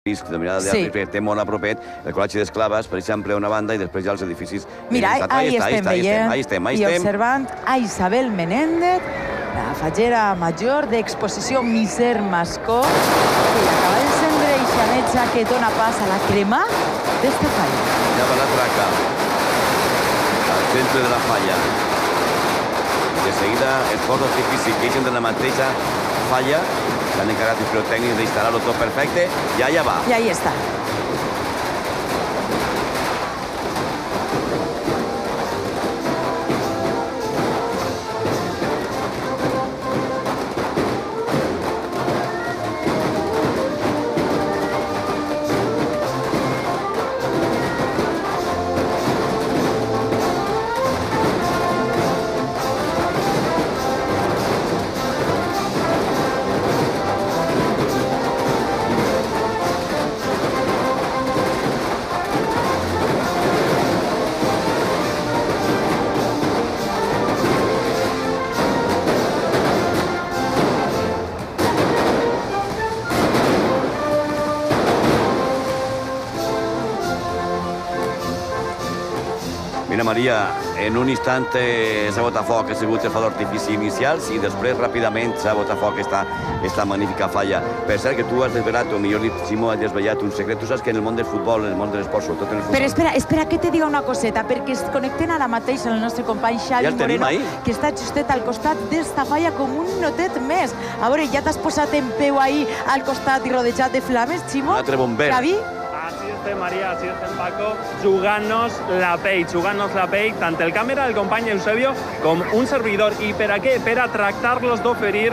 risc de mirada de té molt a propet el col·legi d'esclaves, per exemple, a una banda, i després hi ha els edificis... Mira, ahí estem veient i observant a Isabel Menéndez, la fallera major d'exposició Miser Mascó, que acaba d'encendre i xanetja que dona pas a la crema d'esta falla. Ja va la traca al centre de la falla. De seguida, els focs artificis que ixen de la mateixa falla, s'han encarregat els pirotècnics d'instal·lar-ho tot perfecte, i allà va. I ahí està. Mira, Maria, en un instant s'ha botat foc, ha sigut el foc d'artifici inicials i després ràpidament s'ha botat foc esta magnífica falla. Per cert, que tu has desvelat, o millor dit, Ximo, has desvelat un secret. Tu saps que en el món del futbol, en el món de l'esport, sobretot en el futbol... Però espera, que te diga una coseta, perquè es connecten ara mateix el nostre company Xavi Moreno, que està justet al costat d'esta falla com un notet més. A veure, ja t'has posat en peu ahí al costat i rodejat de flames, Ximo? Un altre bomber. Xavi? Así estem, Maria, así estem, Paco, jugant-nos la pell, tant el càmera, el company Eusebio, com un servidor. I per a què? Per a tractar-los d'oferir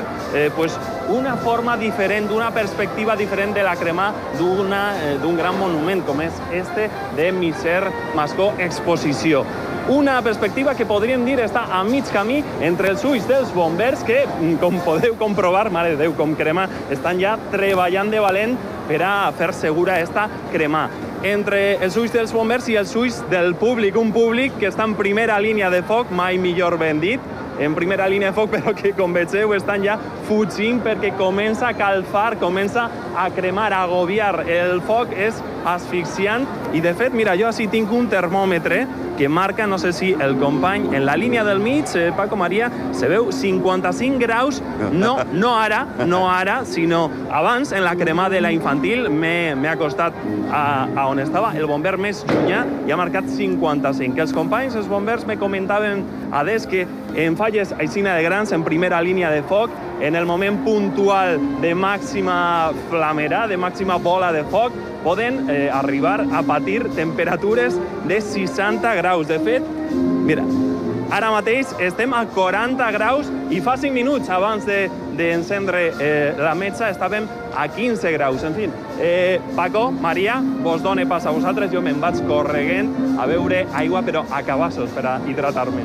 una forma diferent, una perspectiva diferent de la crema d'un gran monument, com és este de Miser Mascó Exposició. Una perspectiva que podríem dir està a mig camí entre els ulls dels bombers que, com podeu comprovar, mare de Déu, com crema, estan ja treballant de valent per a fer segura esta crema. Entre els ulls dels bombers i els ulls del públic, un públic que està en primera línia de foc, mai millor ben dit, en primera línia de foc, però que, com vegeu, estan ja fugint perquè comença a calfar, comença a cremar, a agobiar. El foc és asfixiant i, de fet, mira, jo així tinc un termòmetre que marca, no sé si el company, en la línia del mig, Paco, Maria, se veu 55 graus, no ara, sinó abans, en la crema de la infantil, m'he acostat a on estava el bomber més llunyà i ha marcat 55. Els companys, els bombers, me comentaven a des que en falles aixina de grans, en primera línia de foc, en el moment puntual de màxima flamera, de màxima bola de foc, poden arribar a patir temperatures de 60 graus. De fet, mira, ara mateix estem a 40 graus i fa 5 minuts abans d'encendre la metxa estàvem a 15 graus. En fi, Paco, Maria, vos done pas a vosaltres, jo me'n vaig correguent a beure aigua, però a cabassos per a hidratar-me.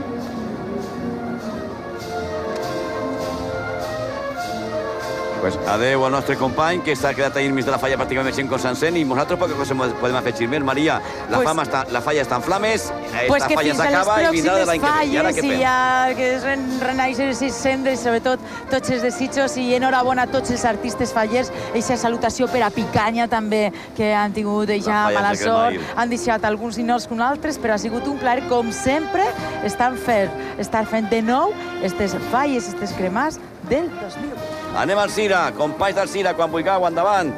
Pues adeu al nostre company, que s'ha quedat ahí enmig de la falla pràcticament 100% i nosaltres poca cosa podem afegir més. Maria, la falla està en flames, la falla s'acaba i vindrà de l'any que ve. I ara què fem? I ja que renaixen els cendres, sobretot tots els desitjos, i enhorabona a tots els artistes fallers, eixa salutació per a Picanya també, que han tingut eixa mala sort, han deixat alguns i no que altres, però ha sigut un plaer, com sempre, estar fent de nou aquestes falles, aquestes cremars del 2020. Anem al Cira, companys del Cira, quan vulgueu, endavant.